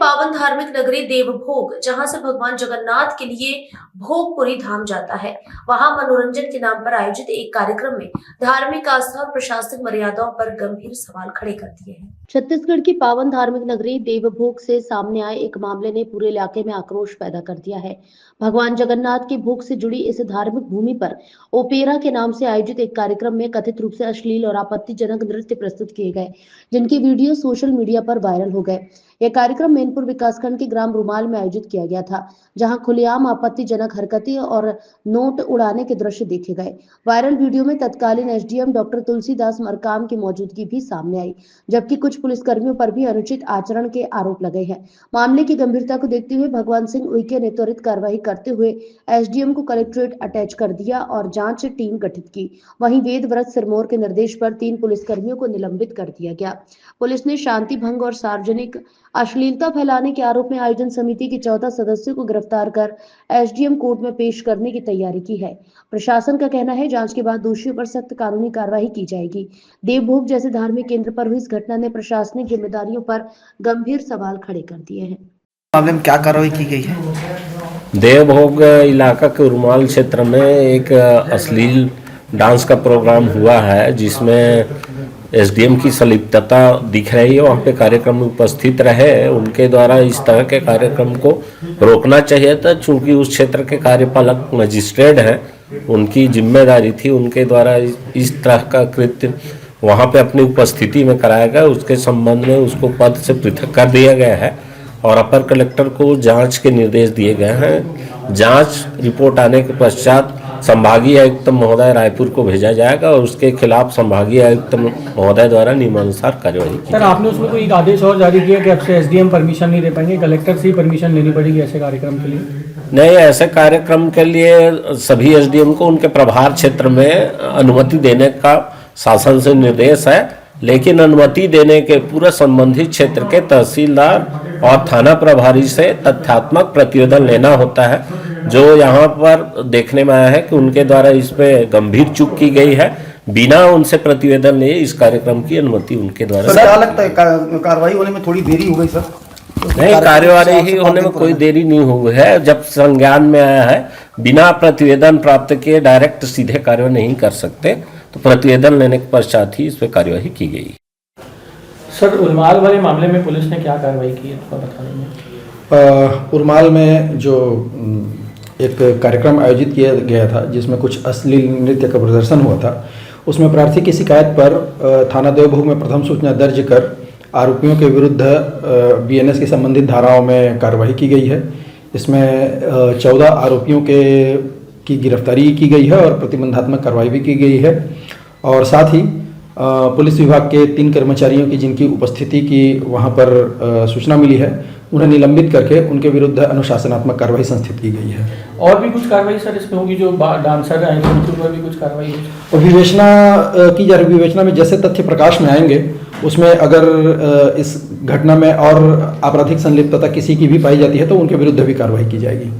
पावन धार्मिक नगरी देवभोग, जहां से भगवान जगन्नाथ के लिए भोगपुरी धाम जाता है, वहां मनोरंजन के नाम पर आयोजित एक कार्यक्रम में धार्मिक आस्था और प्रशासनिक मर्यादाओं पर गंभीर सवाल खड़े कर दिए हैं। छत्तीसगढ़ की पावन धार्मिक नगरी देवभोग से सामने आए एक मामले ने पूरे इलाके में आक्रोश पैदा कर दिया है। भगवान जगन्नाथ के भोग से जुड़ी इस धार्मिक भूमि पर ओपेरा के नाम से आयोजित एक कार्यक्रम में कथित रूप से अश्लील और आपत्तिजनक नृत्य प्रस्तुत किए गए, जिनकी वीडियो सोशल मीडिया पर वायरल हो गए। यह कार्यक्रम मैनपुर विकासखंड के ग्राम रुमाल में आयोजित किया गया था, जहां खुलेआम आपत्तिजनक हरकतें और नोट उड़ाने के दृश्य देखे गए। वायरल वीडियो में तत्कालीन एसडीएम डॉक्टर तुलसीदास मरकाम की मौजूदगी भी सामने आई, जबकि कुछ पुलिसकर्मियों पर भी अनुचित आचरण के आरोप लगे हैं। मामले की गंभीरता को देखते हुए भगवान सिंह उइके ने त्वरित कार्रवाई करते हुए एसडीएम को कलेक्ट्रेट अटैच कर दिया और जांच टीम गठित की। वहीं वेद व्रत सिरमौर के निर्देश पर 3 पुलिसकर्मियों को निलंबित कर दिया गया। पुलिस ने शांति भंग और सार्वजनिक अश्लीलता फैलाने के आरोप में आयोजन समिति के 14 सदस्यों को गिरफ्तार कर एसडीएम कोर्ट में पेश करने की तैयारी की है। प्रशासन का कहना है, जांच के बाद दोषियों पर सख्त कानूनी कार्रवाई की जाएगी। देवभोग जैसे धार्मिक केंद्र पर हुई इस घटना ने प्रशासनिक जिम्मेदारियों पर गंभीर सवाल खड़े कर दिए हैं। मामले में क्या कार्रवाई की गई है? देवभोग इलाका के रुमाल क्षेत्र में एक अश्लील डांस का प्रोग्राम हुआ है, जिसमें एसडीएम की संलिप्तता दिख रही है। वहाँ पे कार्यक्रम में उपस्थित रहे, उनके द्वारा इस तरह के कार्यक्रम को रोकना चाहिए था। चूंकि उस क्षेत्र के कार्यपालक मजिस्ट्रेट हैं, उनकी जिम्मेदारी थी, उनके द्वारा इस तरह का कृत्य वहाँ पे अपनी उपस्थिति में कराया गया। उसके संबंध में उसको पद से पृथक कर दिया गया है और अपर कलेक्टर को जांच के निर्देश दिए गए हैं। जांच रिपोर्ट आने के पश्चात संभागीय आयुक्त महोदय रायपुर को भेजा जाएगा और उसके खिलाफ संभागीय आयुक्त महोदय द्वारा नियमानुसार कार्यवाही की। सर, आपने उसमें कोई आदेश और जारी किया कि अब से एसडीएम परमिशन नहीं दे पाएंगे, कलेक्टर से ही परमिशन लेनी पड़ेगी ऐसे कार्यक्रम के लिए? नहीं, ऐसे कार्यक्रम के लिए सभी एसडीएम को उनके प्रभार क्षेत्र में अनुमति देने का शासन से निर्देश है, लेकिन अनुमति देने के पूरे संबंधित क्षेत्र के तहसीलदार और थाना प्रभारी से तथ्यात्मक प्रतिवेदन लेना होता है। जो यहाँ पर देखने में आया है कि उनके द्वारा इस पे गंभीर चूक की गई है। बिना उनसे प्रतिवेदन लिए इस कार्यक्रम की अनुमति उनके द्वारा। सर, क्या लगता है कार्रवाई होने में थोड़ी देरी हो गई? सर, नहीं, कार्यवाही होने में कोई देरी नहीं हुई है। जब संज्ञान में आया है, बिना प्रतिवेदन प्राप्त किए डायरेक्ट सीधे कार्रवाई नहीं कर सकते, तो प्रतिवेदन लेने के पश्चात ही इस पर कार्यवाही की गई। सर, उरमाल वाले मामले में पुलिस ने क्या कार्रवाई की है, तो बता देंगे? उरमाल में जो एक कार्यक्रम आयोजित किया गया था, जिसमें कुछ अश्लील नृत्य का प्रदर्शन हुआ था, उसमें प्रार्थी की शिकायत पर थाना देवभोग में प्रथम सूचना दर्ज कर आरोपियों के विरुद्ध बीएनएस की संबंधित धाराओं में कार्रवाई की गई है। इसमें 14 आरोपियों की गिरफ्तारी की गई है और प्रतिबंधात्मक कार्रवाई भी की गई है। और साथ ही पुलिस विभाग के 3 कर्मचारियों की जिनकी उपस्थिति की वहां पर सूचना मिली है, उन्हें निलंबित करके उनके विरुद्ध अनुशासनात्मक कार्रवाई संस्थित की गई है। और भी कुछ कार्रवाई सर इसमें होगी? जो डांसर आएंगे उनके ऊपर भी कुछ कार्रवाई होगी? विवेचना की जा रही। विवेचना में जैसे तथ्य प्रकाश में आएंगे, उसमें अगर इस घटना में और आपराधिक संलिप्तता किसी की भी पाई जाती है तो उनके विरुद्ध भी कार्रवाई की जाएगी।